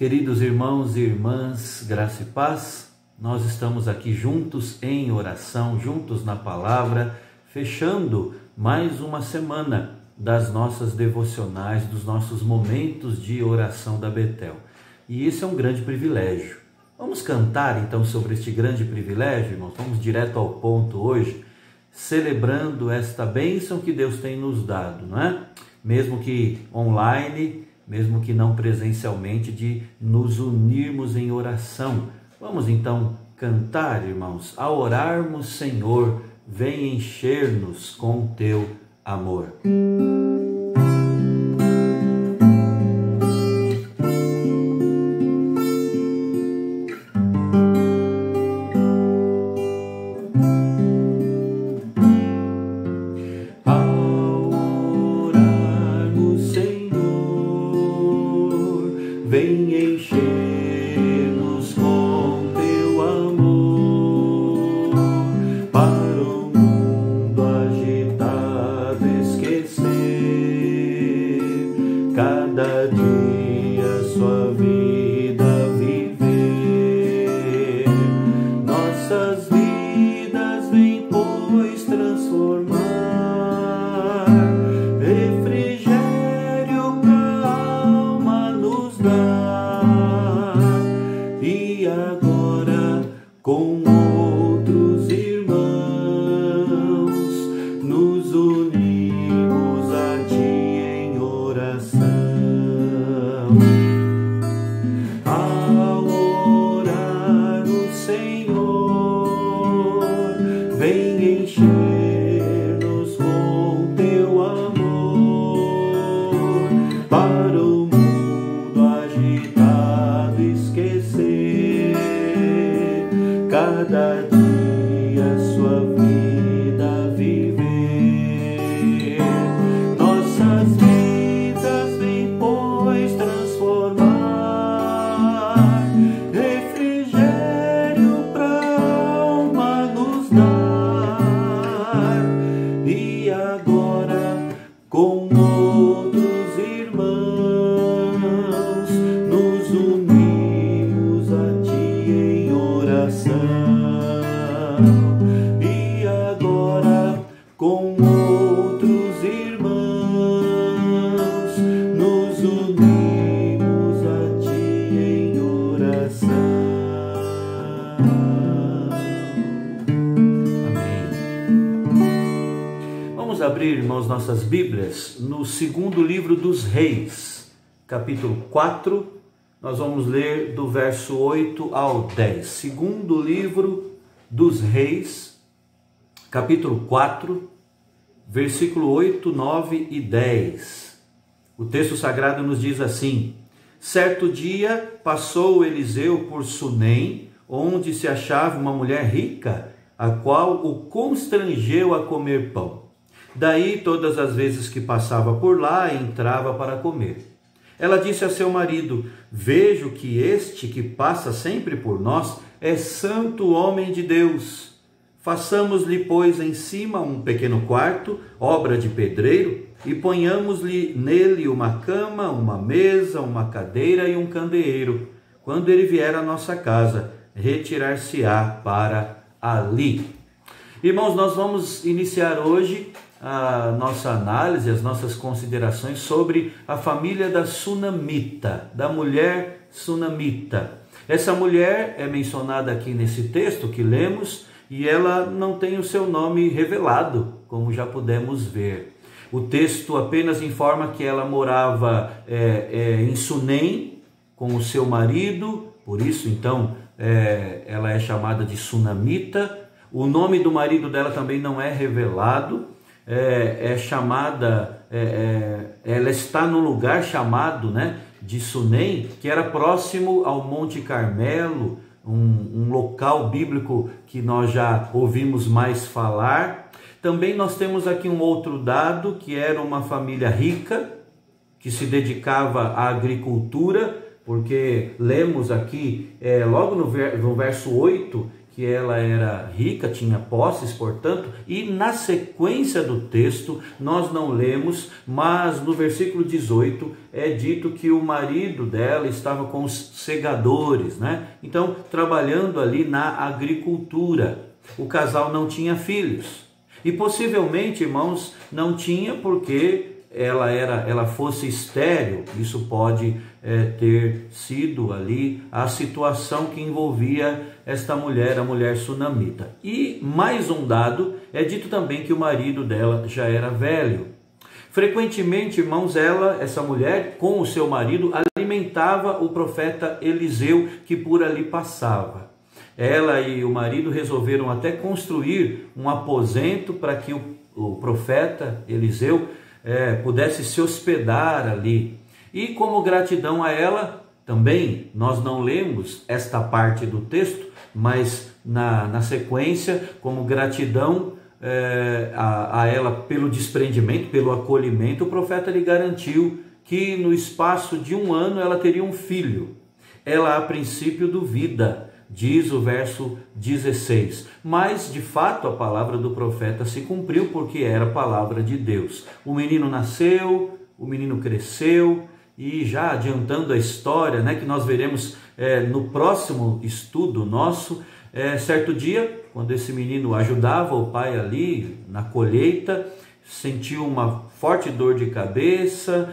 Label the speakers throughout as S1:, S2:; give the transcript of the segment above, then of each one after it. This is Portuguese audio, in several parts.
S1: Queridos irmãos e irmãs, graça e paz, nós estamos aqui juntos em oração, juntos na palavra, fechando mais uma semana das nossas devocionais, dos nossos momentos de oração da Betel. E isso é um grande privilégio. Vamos cantar então sobre este grande privilégio, irmãos? Vamos direto ao ponto hoje, celebrando esta bênção que Deus tem nos dado, não é? Mesmo que online, mesmo que não presencialmente, de nos unirmos em oração. Vamos então cantar, irmãos, a orarmos, Senhor, vem encher-nos com teu amor.
S2: Vem encher-nos com teu amor, para o mundo agitado esquecer, cada dia sua vida viver. Nossas vidas vem, pois, transformar, refrigério pra alma nos dar. E agora, com outros irmãos, nos unimos a ti em oração. Ao orar o Senhor, vem encher-nos com teu amor, para o mundo agitado esquecer, cada dia sua vida viver. Nossas vidas vem, pois, transformar, refrigério pra alma nos dar. E agora, com outros irmãos, nos unimos a ti em oração. E agora, com outros irmãos, nos unimos a ti em oração.
S1: Amém. Vamos abrir, irmãos, nossas Bíblias no segundo livro dos Reis, capítulo 4. Nós vamos ler do verso 8 ao 10. Segundo livro dos Reis, capítulo 4, versículo 8, 9 e 10. O texto sagrado nos diz assim: certo dia passou Eliseu por Sunem, onde se achava uma mulher rica, a qual o constrangeu a comer pão. Daí, todas as vezes que passava por lá, entrava para comer. Ela disse a seu marido: vejo que este que passa sempre por nós é santo homem de Deus. Façamos-lhe, pois, em cima um pequeno quarto, obra de pedreiro, e ponhamos-lhe nele uma cama, uma mesa, uma cadeira e um candeeiro. Quando ele vier à nossa casa, retirar-se-á para ali. Irmãos, nós vamos iniciar hoje a nossa análise, as nossas considerações sobre a família da Sunamita, da mulher Sunamita. Essa mulher é mencionada aqui nesse texto que lemos e ela não tem o seu nome revelado, como já pudemos ver. O texto apenas informa que ela morava em Sunem com o seu marido, por isso então ela é chamada de Sunamita. O nome do marido dela também não é revelado. Ela está num lugar chamado, né, de Sunem, que era próximo ao Monte Carmelo, um local bíblico que nós já ouvimos mais falar. Também nós temos aqui um outro dado, que era uma família rica, que se dedicava à agricultura, porque lemos aqui, logo no verso 8, que que ela era rica, tinha posses, portanto, e na sequência do texto, nós não lemos, mas no versículo 18 é dito que o marido dela estava com os segadores, né? Então, trabalhando ali na agricultura. O casal não tinha filhos. E possivelmente, irmãos, não tinha porque ela fosse estéril. Isso pode ter sido ali a situação que envolvia esta mulher, a mulher sunamita. E mais um dado, é dito também que o marido dela já era velho. Frequentemente, irmãos, essa mulher, com o seu marido, alimentava o profeta Eliseu, que por ali passava. Ela e o marido resolveram até construir um aposento para que o profeta Eliseu pudesse se hospedar ali. E como gratidão a ela, também nós não lemos esta parte do texto, mas na sequência, como gratidão a ela pelo desprendimento, pelo acolhimento, o profeta lhe garantiu que no espaço de 1 ano ela teria um filho. Ela a princípio duvida, diz o verso 16, mas de fato a palavra do profeta se cumpriu porque era a palavra de Deus. O menino nasceu, o menino cresceu, e já adiantando a história, né, que nós veremos no próximo estudo nosso, certo dia, quando esse menino ajudava o pai ali na colheita, sentiu uma forte dor de cabeça,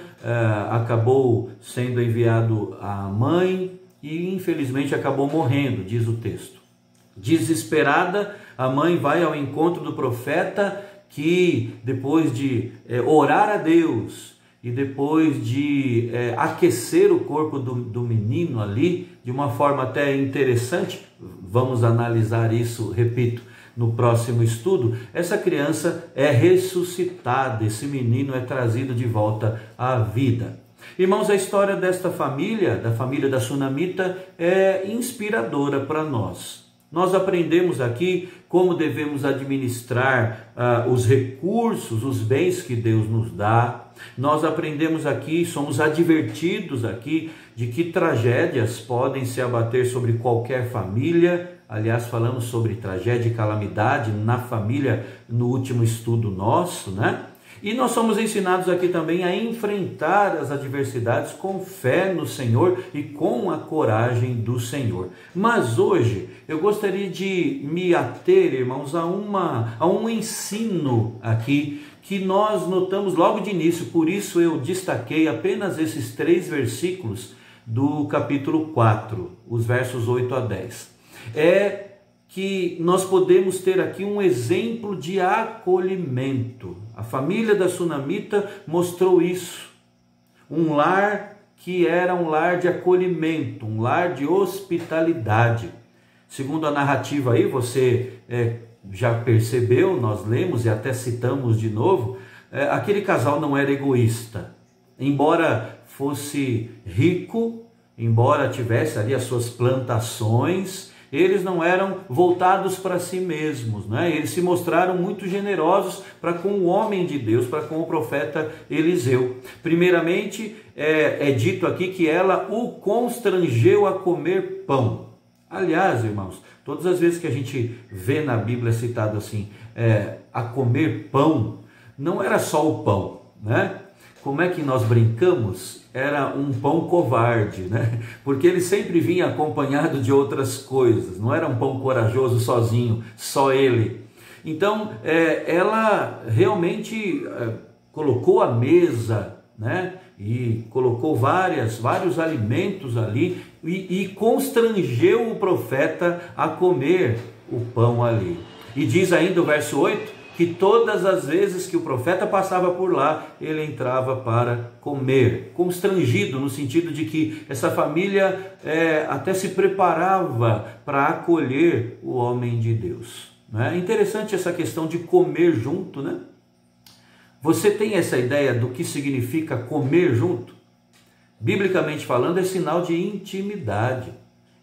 S1: acabou sendo enviado à mãe, e infelizmente acabou morrendo, diz o texto. Desesperada, a mãe vai ao encontro do profeta, que depois de orar a Deus e depois de aquecer o corpo do menino ali, de uma forma até interessante, vamos analisar isso, repito, no próximo estudo, essa criança é ressuscitada, esse menino é trazido de volta à vida. Irmãos, a história desta família, da família da sunamita, é inspiradora para nós. Nós aprendemos aqui como devemos administrar os recursos, os bens que Deus nos dá. Nós aprendemos aqui, somos advertidos aqui de que tragédias podem se abater sobre qualquer família. Aliás, falamos sobre tragédia e calamidade na família no último estudo nosso, né? E nós somos ensinados aqui também a enfrentar as adversidades com fé no Senhor e com a coragem do Senhor. Mas hoje eu gostaria de me ater, irmãos, a um ensino aqui que nós notamos logo de início. Por isso eu destaquei apenas esses 3 versículos do capítulo 4, os versos 8 a 10. Que nós podemos ter aqui um exemplo de acolhimento. A família da sunamita mostrou isso. Um lar que era um lar de acolhimento, um lar de hospitalidade. Segundo a narrativa aí, você já percebeu, nós lemos e até citamos de novo, aquele casal não era egoísta. Embora fosse rico, embora tivesse ali as suas plantações, eles não eram voltados para si mesmos, né? Eles se mostraram muito generosos para com o homem de Deus, para com o profeta Eliseu. Primeiramente, é dito aqui que ela o constrangeu a comer pão. Aliás, irmãos, todas as vezes que a gente vê na Bíblia citado assim, a comer pão, não era só o pão, né? Como é que nós brincamos? Era um pão covarde, né? Porque ele sempre vinha acompanhado de outras coisas, não era um pão corajoso sozinho, só ele. Então, ela realmente colocou a mesa, né? E colocou vários alimentos ali e constrangeu o profeta a comer o pão ali. E diz ainda o verso 8, que todas as vezes que o profeta passava por lá, ele entrava para comer, constrangido no sentido de que essa família até se preparava para acolher o homem de Deus. É interessante essa questão de comer junto, né? Você tem essa ideia do que significa comer junto? Biblicamente falando, é sinal de intimidade.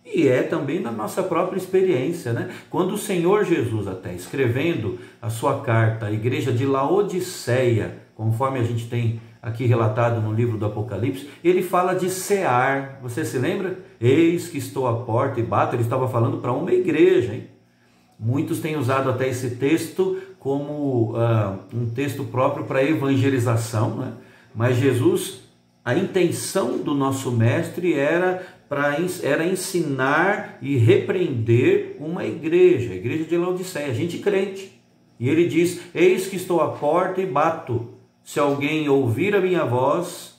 S1: E é também na nossa própria experiência, né? Quando o Senhor Jesus, até escrevendo a sua carta à igreja de Laodiceia, conforme a gente tem aqui relatado no livro do Apocalipse, ele fala de cear. Você se lembra? Eis que estou à porta e bato. Ele estava falando para uma igreja, hein? Muitos têm usado até esse texto como um texto próprio para evangelização, né? Mas Jesus, a intenção do nosso mestre era ensinar e repreender uma igreja, a igreja de Laodiceia, gente crente. E ele diz: eis que estou à porta e bato. Se alguém ouvir a minha voz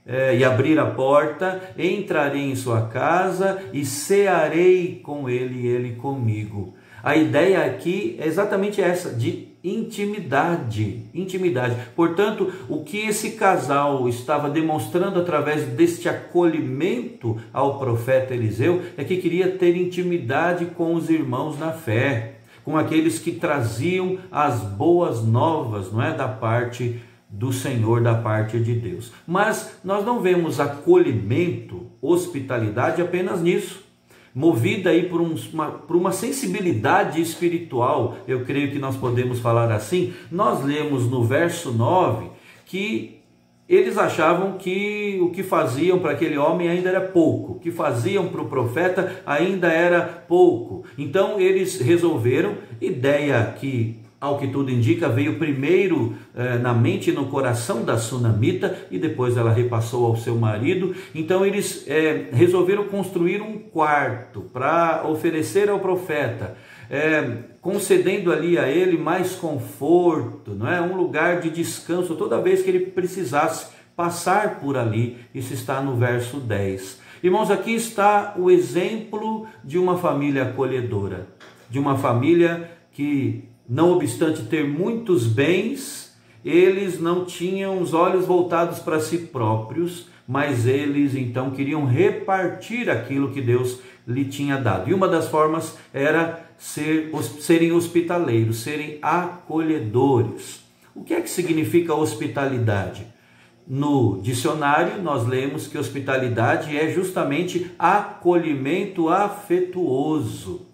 S1: e abrir a porta, entrarei em sua casa e cearei com ele e ele comigo. A ideia aqui é exatamente essa, de intimidade. Portanto, o que esse casal estava demonstrando através deste acolhimento ao profeta Eliseu é que queria ter intimidade com os irmãos na fé, com aqueles que traziam as boas novas, não é, da parte do Senhor, da parte de Deus. Mas nós não vemos acolhimento, hospitalidade apenas nisso. Movida aí por uma sensibilidade espiritual, eu creio que nós podemos falar assim. Nós lemos no verso 9 que eles achavam que o que faziam para aquele homem ainda era pouco, o que faziam para o profeta ainda era pouco. Então eles resolveram, ideia que, ao que tudo indica, veio primeiro na mente e no coração da sunamita e depois ela repassou ao seu marido. Então eles resolveram construir um quarto para oferecer ao profeta, concedendo ali a ele mais conforto, não é? Um lugar de descanso toda vez que ele precisasse passar por ali. Isso está no verso 10. Irmãos, aqui está o exemplo de uma família acolhedora, de uma família que, não obstante ter muitos bens, eles não tinham os olhos voltados para si próprios, mas eles então queriam repartir aquilo que Deus lhe tinha dado. E uma das formas era serem hospitaleiros, serem acolhedores. O que é que significa hospitalidade? No dicionário nós lemos que hospitalidade é justamente acolhimento afetuoso.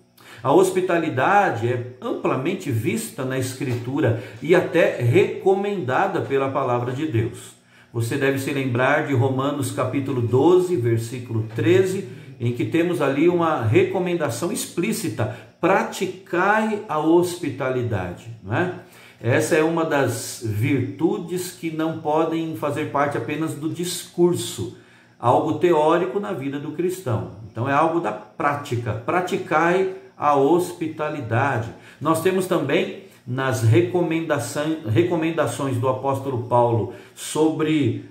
S1: A hospitalidade é amplamente vista na Escritura e até recomendada pela palavra de Deus. Você deve se lembrar de Romanos capítulo 12, versículo 13, em que temos ali uma recomendação explícita: praticai a hospitalidade, não é? Essa é uma das virtudes que não podem fazer parte apenas do discurso, algo teórico na vida do cristão. Então é algo da prática. Praticai a hospitalidade. Nós temos também nas recomendações do apóstolo Paulo sobre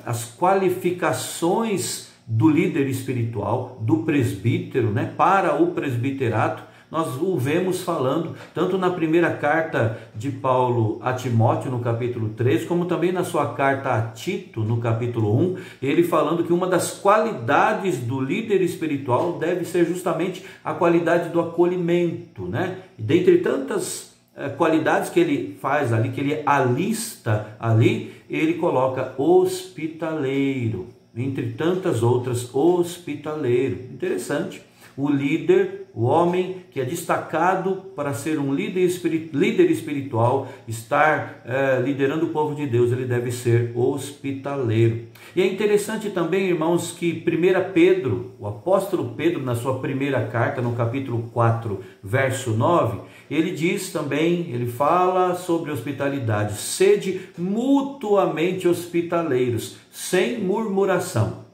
S1: as qualificações do líder espiritual, do presbítero, né, para o presbiterato. Nós o vemos falando tanto na primeira carta de Paulo a Timóteo, no capítulo 3, como também na sua carta a Tito, no capítulo 1, ele falando que uma das qualidades do líder espiritual deve ser justamente a qualidade do acolhimento, né? E dentre tantas qualidades que ele faz ali, que ele alista ali, ele coloca hospitaleiro, entre tantas outras, hospitaleiro. Interessante. O líder, o homem que é destacado para ser um líder espiritual, estar liderando o povo de Deus, ele deve ser hospitaleiro. E é interessante também, irmãos, que 1 Pedro, o apóstolo Pedro, na sua primeira carta, no capítulo 4, verso 9, ele diz também, ele fala sobre hospitalidade: sede mutuamente hospitaleiros, sem murmuração.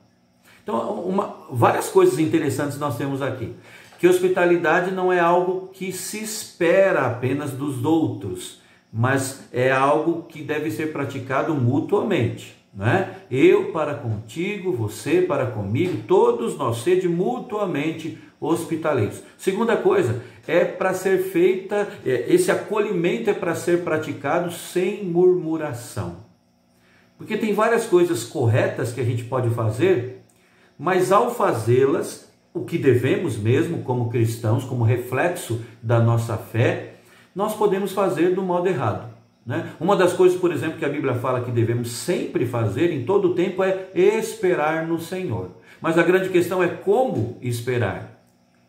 S1: Então, várias coisas interessantes nós temos aqui. Que hospitalidade não é algo que se espera apenas dos outros, mas é algo que deve ser praticado mutuamente, não é? Eu para contigo, você para comigo, todos nós, sede mutuamente hospitaleiros. Segunda coisa, é para ser feita, esse acolhimento é para ser praticado sem murmuração. Porque tem várias coisas corretas que a gente pode fazer, mas ao fazê-las, o que devemos mesmo como cristãos, como reflexo da nossa fé, nós podemos fazer do modo errado, né? Uma das coisas, por exemplo, que a Bíblia fala que devemos sempre fazer, em todo o tempo, é esperar no Senhor. Mas a grande questão é como esperar.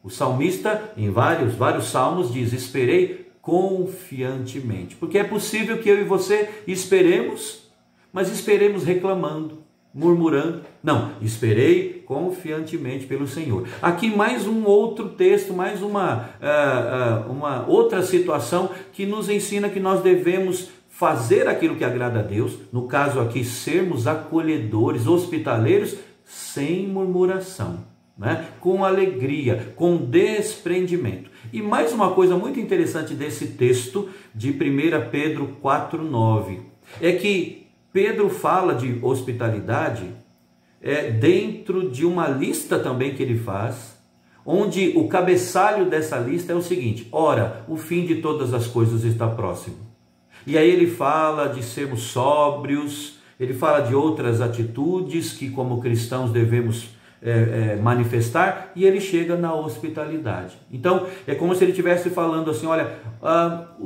S1: O salmista, em vários salmos, diz: esperei confiantemente. Porque é possível que eu e você esperemos, mas esperemos reclamando. murmurando. Não, esperei confiantemente pelo Senhor. Aqui mais um outro texto, mais uma outra situação que nos ensina que nós devemos fazer aquilo que agrada a Deus, no caso aqui, sermos acolhedores, hospitaleiros, sem murmuração, né? Com alegria, com desprendimento. E mais uma coisa muito interessante desse texto de 1 Pedro 4,9, é que Pedro fala de hospitalidade dentro de uma lista também que ele faz, onde o cabeçalho dessa lista é o seguinte: ora, o fim de todas as coisas está próximo. E aí ele fala de sermos sóbrios, ele fala de outras atitudes que como cristãos devemos manifestar, e ele chega na hospitalidade. Então é como se ele estivesse falando assim: olha,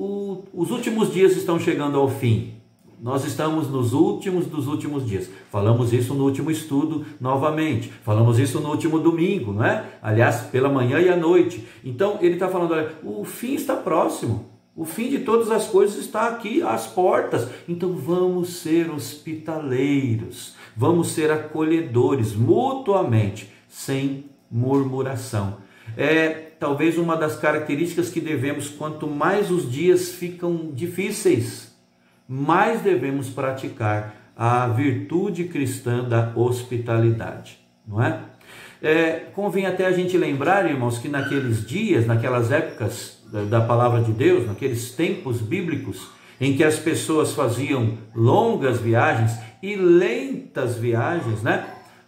S1: os últimos dias estão chegando ao fim. Nós estamos nos últimos dos últimos dias. Falamos isso no último estudo novamente. Falamos isso no último domingo, não é? Aliás, pela manhã e à noite. Então ele está falando: olha, o fim está próximo. O fim de todas as coisas está aqui às portas. Então vamos ser hospitaleiros, vamos ser acolhedores mutuamente, sem murmuração. Talvez uma das características que devemos, quanto mais os dias ficam difíceis, mais devemos praticar a virtude cristã da hospitalidade, não é? Convém até a gente lembrar, irmãos, que naqueles dias, naquelas épocas da palavra de Deus, naqueles tempos bíblicos, em que as pessoas faziam longas viagens e lentas viagens, né?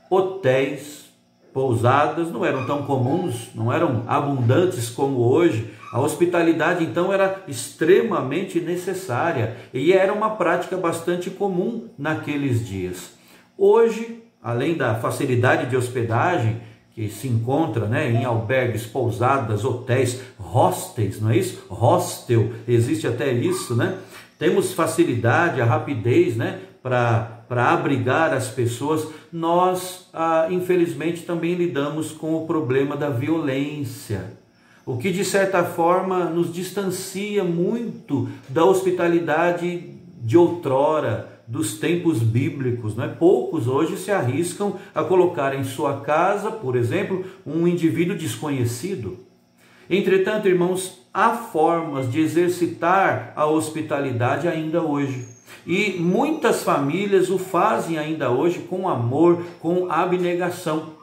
S1: Hotéis, pousadas não eram tão comuns, não eram abundantes como hoje. A hospitalidade então era extremamente necessária e era uma prática bastante comum naqueles dias. Hoje, além da facilidade de hospedagem que se encontra, né, em albergues, pousadas, hotéis, hostels, não é isso? Hostel, existe até isso, né? Temos facilidade, a rapidez, né, para abrigar as pessoas. Nós, infelizmente, também lidamos com o problema da violência, o que de certa forma nos distancia muito da hospitalidade de outrora, dos tempos bíblicos, né? Poucos hoje se arriscam a colocar em sua casa, por exemplo, um indivíduo desconhecido. Entretanto, irmãos, há formas de exercitar a hospitalidade ainda hoje. E muitas famílias o fazem ainda hoje com amor, com abnegação.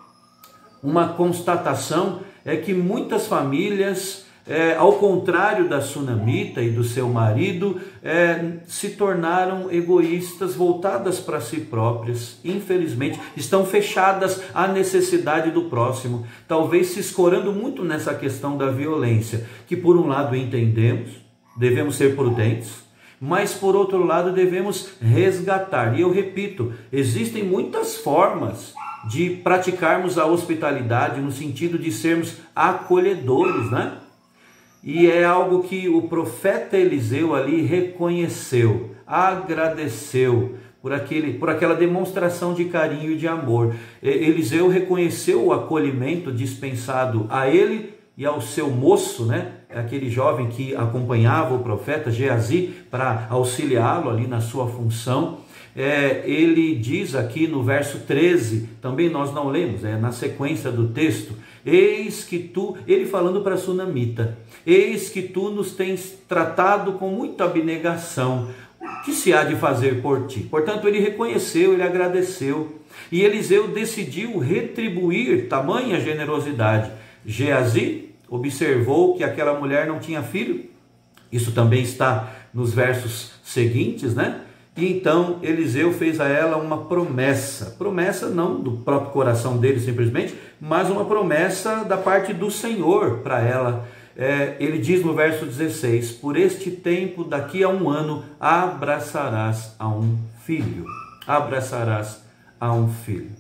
S1: Uma constatação é que muitas famílias, ao contrário da sunamita e do seu marido, se tornaram egoístas, voltadas para si próprias. Infelizmente, estão fechadas à necessidade do próximo, talvez se escorando muito nessa questão da violência, que por um lado entendemos, devemos ser prudentes, mas por outro lado devemos resgatar. E eu repito, existem muitas formas de praticarmos a hospitalidade no sentido de sermos acolhedores, né? E é algo que o profeta Eliseu ali reconheceu, agradeceu por aquela demonstração de carinho e de amor. Eliseu reconheceu o acolhimento dispensado a ele e ao seu moço, né? Aquele jovem que acompanhava o profeta Geazi para auxiliá-lo ali na sua função. Ele diz aqui no verso 13, também nós não lemos, na sequência do texto: eis que tu, ele falando para a sunamita, eis que tu nos tens tratado com muita abnegação, o que se há de fazer por ti? Portanto, ele reconheceu, ele agradeceu, e Eliseu decidiu retribuir tamanha generosidade. Geazi observou que aquela mulher não tinha filho, isso também está nos versos seguintes, né? E então Eliseu fez a ela uma promessa não do próprio coração dele simplesmente, mas uma promessa da parte do Senhor para ela. Ele diz no verso 16: por este tempo, daqui a 1 ano, abraçarás a um filho. Abraçarás a um filho.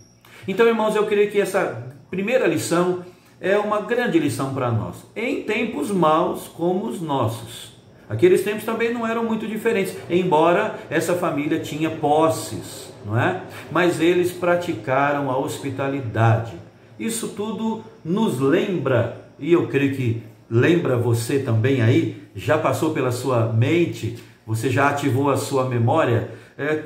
S1: Então, irmãos, eu creio que essa primeira lição é uma grande lição para nós, em tempos maus como os nossos. Aqueles tempos também não eram muito diferentes, embora essa família tinha posses, não é? Mas eles praticaram a hospitalidade. Isso tudo nos lembra, e eu creio que lembra você também aí, já passou pela sua mente, você já ativou a sua memória,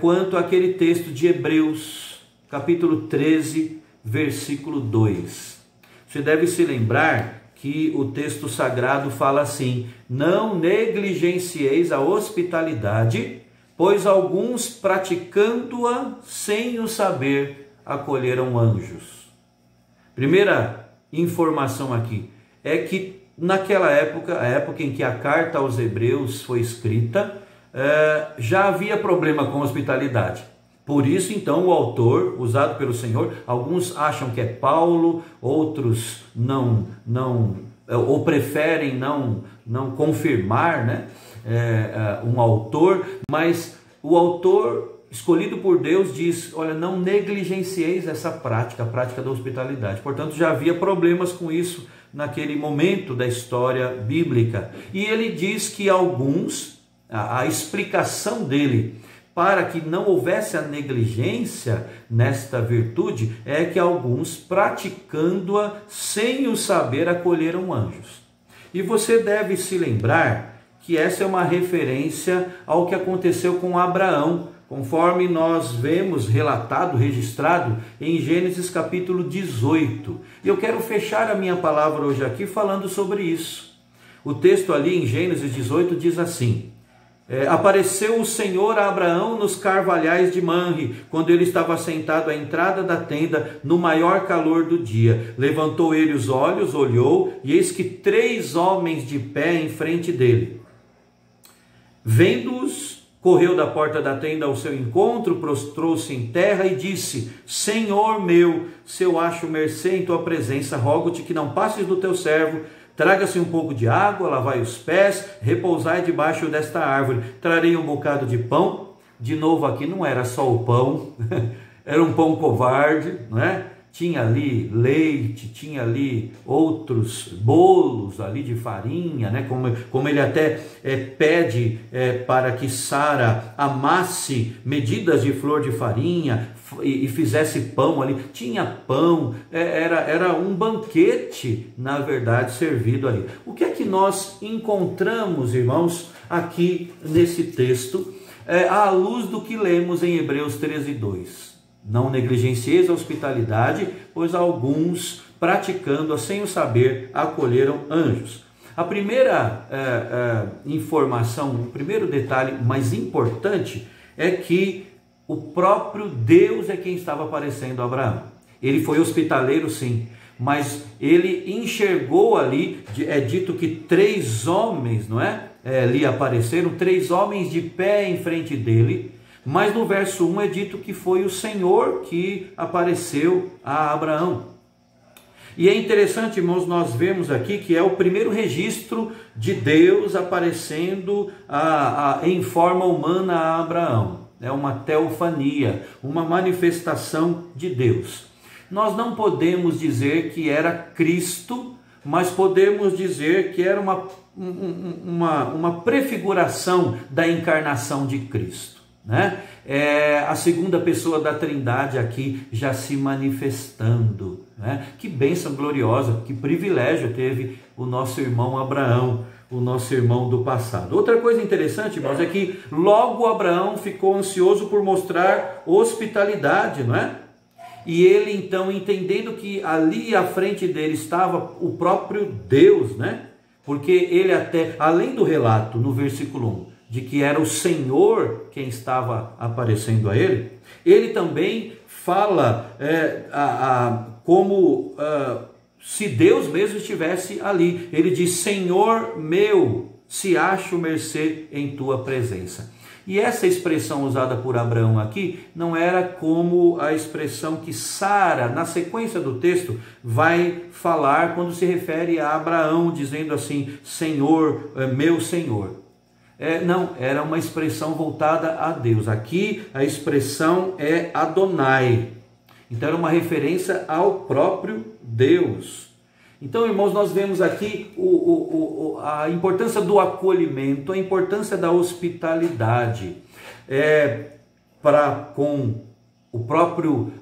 S1: quanto àquele texto de Hebreus, capítulo 13, versículo 2. Você deve se lembrar que o texto sagrado fala assim: não negligencieis a hospitalidade, pois alguns praticando-a sem o saber acolheram anjos. Primeira informação aqui é que naquela época, a época em que a carta aos Hebreus foi escrita, já havia problema com hospitalidade. Por isso, então, o autor, usado pelo Senhor, alguns acham que é Paulo, outros ou preferem não confirmar, né, um autor, mas o autor escolhido por Deus diz: olha, não negligencieis essa prática, a prática da hospitalidade. Portanto, já havia problemas com isso naquele momento da história bíblica. E ele diz que alguns, a explicação dele para que não houvesse a negligência nesta virtude é que alguns, praticando-a sem o saber, acolheram anjos. E você deve se lembrar que essa é uma referência ao que aconteceu com Abraão, conforme nós vemos relatado, registrado em Gênesis capítulo 18. E eu quero fechar a minha palavra hoje aqui falando sobre isso. O texto ali em Gênesis 18 diz assim: apareceu o Senhor a Abraão nos carvalhais de Manre, quando ele estava sentado à entrada da tenda, no maior calor do dia. Levantou ele os olhos, olhou, e eis que 3 homens de pé em frente dele. Vendo-os, correu da porta da tenda ao seu encontro, prostrou-se em terra e disse: Senhor meu, se eu acho mercê em tua presença, rogo-te que não passes do teu servo. Traga-se um pouco de água, lavai os pés, repousai debaixo desta árvore. Trarei um bocado de pão. De novo aqui não era só o pão, era um pão covarde, não é? Tinha ali leite, tinha ali outros bolos ali de farinha, né? Como ele até pede para que Sara amasse medidas de flor de farinha e fizesse pão ali. Tinha pão, era um banquete, na verdade, servido ali. O que é que nós encontramos, irmãos, aqui nesse texto, à luz do que lemos em Hebreus 13, 2? Não negligencieis a hospitalidade, pois alguns, praticando-a sem o saber, acolheram anjos. A primeira informação, o primeiro detalhe mais importante é que o próprio Deus é quem estava aparecendo a Abraão. Ele foi hospitaleiro, sim, mas ele enxergou ali, é dito que 3 homens, não é? Lhe apareceram, 3 homens de pé em frente dele. Mas no verso 1 é dito que foi o Senhor que apareceu a Abraão. E é interessante, irmãos, nós vemos aqui que é o primeiro registro de Deus aparecendo em forma humana a Abraão. É uma teofania, uma manifestação de Deus. Nós não podemos dizer que era Cristo, mas podemos dizer que era uma prefiguração da encarnação de Cristo. Né? A segunda pessoa da Trindade aqui já se manifestando, né? Que bênção gloriosa, que privilégio teve o nosso irmão Abraão, o nosso irmão do passado. Outra coisa interessante, irmãos, é que logo Abraão ficou ansioso por mostrar hospitalidade, não é? E ele então, entendendo que ali à frente dele estava o próprio Deus, né? Porque ele até, além do relato no versículo 1, de que era o Senhor quem estava aparecendo a ele, ele também fala como se Deus mesmo estivesse ali. Ele diz: Senhor meu, se acho mercê em tua presença. E essa expressão usada por Abraão aqui não era como a expressão que Sara, na sequência do texto, vai falar quando se refere a Abraão, dizendo assim: Senhor, meu Senhor. Não, era uma expressão voltada a Deus. Aqui a expressão é Adonai. Então era uma referência ao próprio Deus. Então, irmãos, nós vemos aqui a importância do acolhimento, a importância da hospitalidade com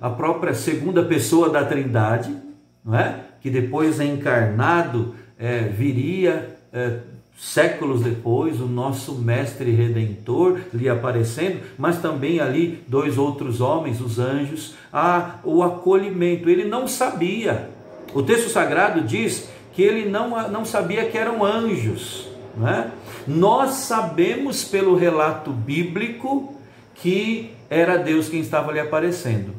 S1: a própria segunda pessoa da Trindade, não é? Que depois encarnado viria séculos depois, o nosso mestre redentor lhe aparecendo, mas também ali 2 outros homens, os anjos, o acolhimento. Ele não sabia. O texto sagrado diz que ele não sabia que eram anjos, né? Nós sabemos pelo relato bíblico que era Deus quem estava lhe aparecendo.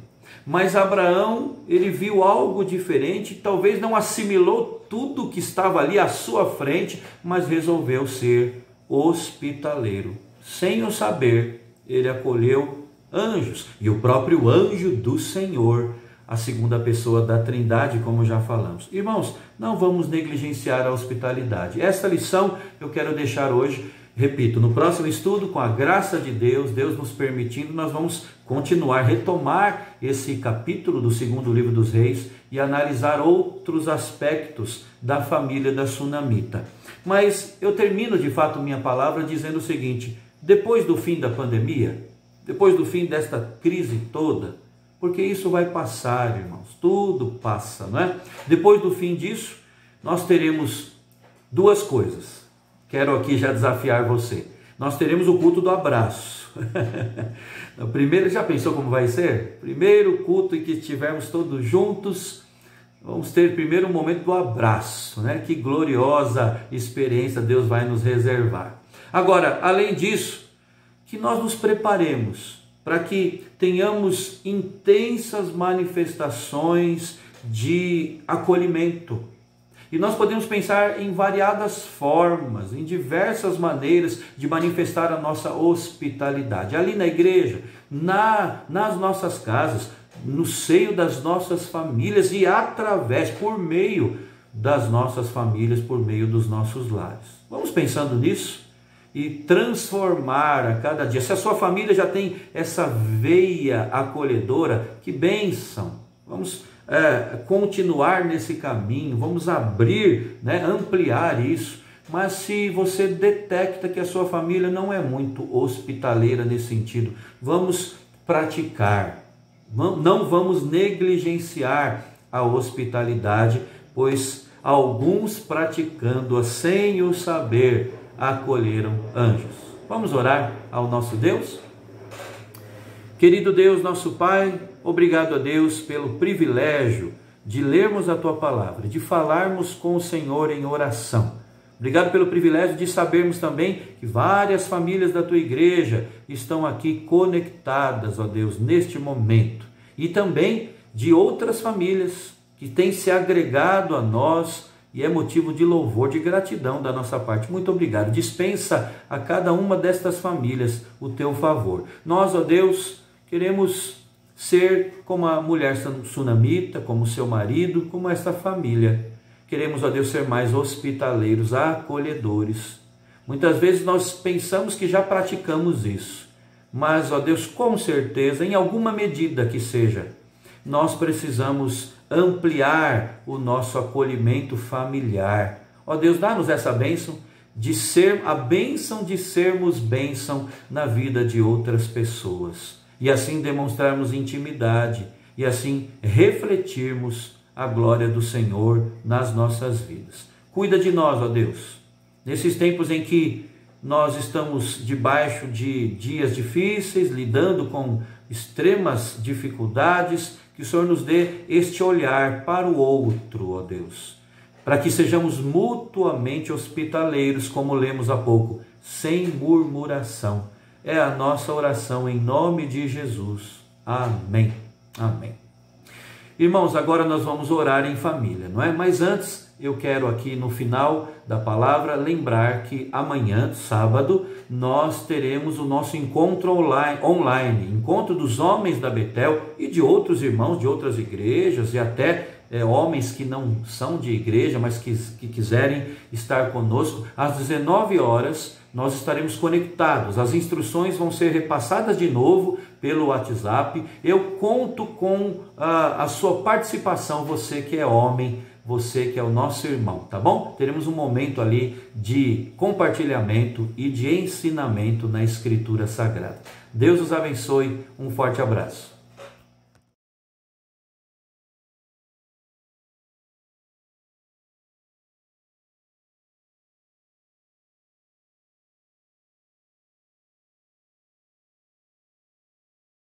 S1: Mas Abraão, ele viu algo diferente, talvez não assimilou tudo que estava ali à sua frente, mas resolveu ser hospitaleiro. Sem o saber, ele acolheu anjos, e o próprio anjo do Senhor, a segunda pessoa da Trindade, como já falamos. Irmãos, não vamos negligenciar a hospitalidade. Essa lição eu quero deixar hoje. Repito, no próximo estudo, com a graça de Deus, Deus nos permitindo, nós vamos continuar, retomar esse capítulo do 2º livro dos Reis e analisar outros aspectos da família da Sunamita. Mas eu termino de fato minha palavra dizendo o seguinte: depois do fim da pandemia, depois do fim desta crise toda, porque isso vai passar, irmãos, tudo passa, não é? Depois do fim disso, nós teremos 2 coisas. Quero aqui já desafiar você. Nós teremos o culto do abraço. O primeiro, já pensou como vai ser? Primeiro culto em que estivermos todos juntos, vamos ter primeiro o momento do abraço, né? Que gloriosa experiência Deus vai nos reservar. Agora, além disso, que nós nos preparemos para que tenhamos intensas manifestações de acolhimento. E nós podemos pensar em variadas formas, em diversas maneiras de manifestar a nossa hospitalidade. Ali na igreja, nas nossas casas, no seio das nossas famílias e por meio das nossas famílias, por meio dos nossos lares. Vamos pensando nisso e transformar a cada dia. Se a sua família já tem essa veia acolhedora, que bênção! Vamos continuar nesse caminho, vamos abrir, né, ampliar isso. Mas se você detecta que a sua família não é muito hospitaleira nesse sentido, vamos praticar, não vamos negligenciar a hospitalidade, pois alguns praticando-a sem o saber acolheram anjos. Vamos orar ao nosso Deus? Querido Deus, nosso Pai, obrigado a Deus pelo privilégio de lermos a Tua Palavra, de falarmos com o Senhor em oração. Obrigado pelo privilégio de sabermos também que várias famílias da Tua Igreja estão aqui conectadas, ó Deus, neste momento. E também de outras famílias que têm se agregado a nós e é motivo de louvor, de gratidão da nossa parte. Muito obrigado. Dispensa a cada uma destas famílias o Teu favor. Nós, ó Deus, queremos ser como a mulher sunamita, como seu marido, como esta família. Queremos, ó Deus, ser mais hospitaleiros, acolhedores. Muitas vezes nós pensamos que já praticamos isso, mas, ó Deus, com certeza, em alguma medida que seja, nós precisamos ampliar o nosso acolhimento familiar. Ó Deus, dá-nos essa bênção de ser a bênção de sermos bênção na vida de outras pessoas. E assim demonstrarmos intimidade, e assim refletirmos a glória do Senhor nas nossas vidas. Cuida de nós, ó Deus, nesses tempos em que nós estamos debaixo de dias difíceis, lidando com extremas dificuldades, que o Senhor nos dê este olhar para o outro, ó Deus, para que sejamos mutuamente hospitaleiros, como lemos há pouco, sem murmuração. É a nossa oração em nome de Jesus. Amém. Amém. Irmãos, agora nós vamos orar em família, não é? Mas antes, eu quero aqui no final da palavra lembrar que amanhã, sábado, nós teremos o nosso encontro online, encontro dos homens da Betel e de outros irmãos de outras igrejas e até homens que não são de igreja, mas que quiserem estar conosco. Às 19 horas, nós estaremos conectados. As instruções vão ser repassadas de novo pelo WhatsApp. Eu conto com a sua participação, você que é homem, você que é o nosso irmão, tá bom? Teremos um momento ali de compartilhamento e de ensinamento na Escritura Sagrada. Deus os abençoe, um forte abraço.